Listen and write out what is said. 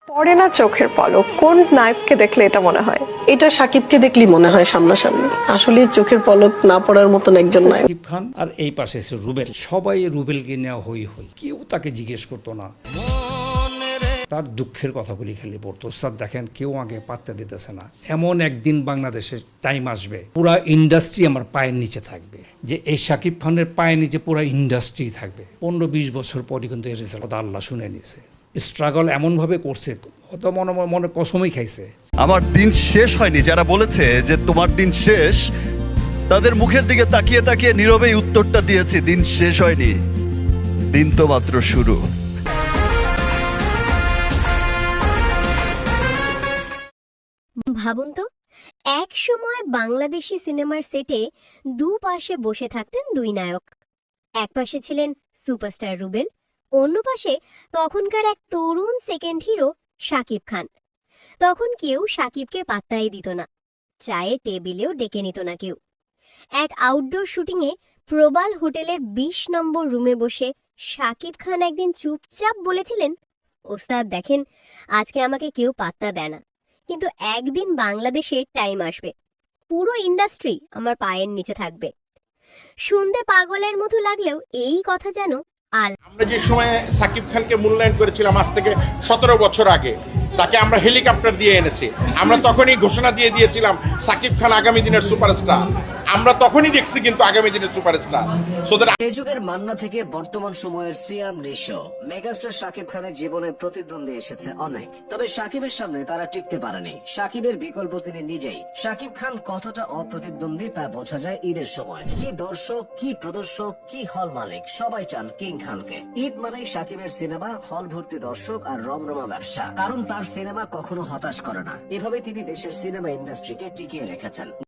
পড়ে না চোখের পলক, কোন নায়ককে দেখলে এটা মনে হয়? এটা সাকিবকে দেখলেই মনে হয় সামনাসামনি আসলে চোখের পলক না পড়ার মতন একজন নায়ক। সাকিব খান আর এই পাশে এসে রুবেল, সবাই রুবেলকে নেওয়া হই কেউ তাকে জিজ্ঞেস করতো না, তার দুঃখের কথাগুলি খালি পড়তো। স্যার দেখেন কেউ আগে পাত্তা দিতেছে না, এমন একদিন বাংলাদেশের টাইম আসবে পুরা ইন্ডাস্ট্রি আমার পায়ের নিচে থাকবে, যে এই সাকিব খানের পায়ের নিচে পুরা ইন্ডাস্ট্রি থাকবে। 15-20 বছর পরই কিন্তু এই রেজাল্ট আল্লাহ শুনে নিছে। স্ট্রাগল এমনভাবে করছে, অত মনে কসমই খাইছে। আমার দিন শেষ হয়নি যারা বলেছে যে তোমার দিন শেষ, তাদের মুখের দিকে তাকিয়ে তাকিয়ে নীরবেই উত্তরটা দিয়েছি, দিন শেষ হয়নি, দিন তো মাত্র শুরু। ভাবুন তো, এক সময় বাংলাদেশি সিনেমার সেটে দুপাশে বসে থাকতেন দুই নায়ক। এক পাশে ছিলেন সুপারস্টার রুবেল, অন্য পাশে তখনকার এক তরুণ সেকেন্ড হিরো শাকিব খান। তখন কেউ শাকিবকে পাত্তাই দিত না, চায়ের টেবিলেও ডেকে নিত না কেউ। এক আউটডোর শুটিংয়ে প্রবাল হোটেলের 20 নম্বর রুমে বসে শাকিব খান একদিন চুপচাপ বলেছিলেন, ওস্তাদ দেখেন, আজকে আমাকে কেউ পাত্তা দেয় না, কিন্তু একদিন বাংলাদেশে টাইম আসবে, পুরো ইন্ডাস্ট্রি আমার পায়ের নিচে থাকবে। শুনতে পাগলের মতো লাগলেও এই কথা যেন আমরা যে সময় সাকিব খানকে মূল্যায়ন করেছিলাম আজ থেকে 17 বছর আগে, তাকে আমরা হেলিকপ্টার দিয়ে এনেছি। আমরা তখনই ঘোষণা দিয়ে দিয়েছিলাম সাকিব খান আগামী দিনের সুপারস্টার। আমরা তখনই দেখছি কিন্তু আগামী দিনের সুপারস্টার। এই যুগের মান্না থেকে বর্তমান সময়ের সিয়াম রেশো, মেগাস্টার শাকিব খানের জীবনে প্রতিদ্বন্দ্বী এসেছে অনেক, তবে শাকিবের সামনে তারা টিকতে পারেনি। শাকিবের বিকল্প তিনি নিজেই। শাকিব খান কতটা অপ্রতিদ্বন্দ্বী তা বোঝা যায় ঈদের সময়। কি দর্শক, কি প্রদর্শক, কি হল মালিক, সবাই চান কিং খানকে। ঈদ মানেই শাকিবের সিনেমা, হল ভর্তি দর্শক আর রমরমা ব্যবসা, কারণ তার সিনেমা কখনো হতাশ করে না। এভাবে তিনি দেশের সিনেমা ইন্ডাস্ট্রিকে টিকিয়ে রেখেছেন।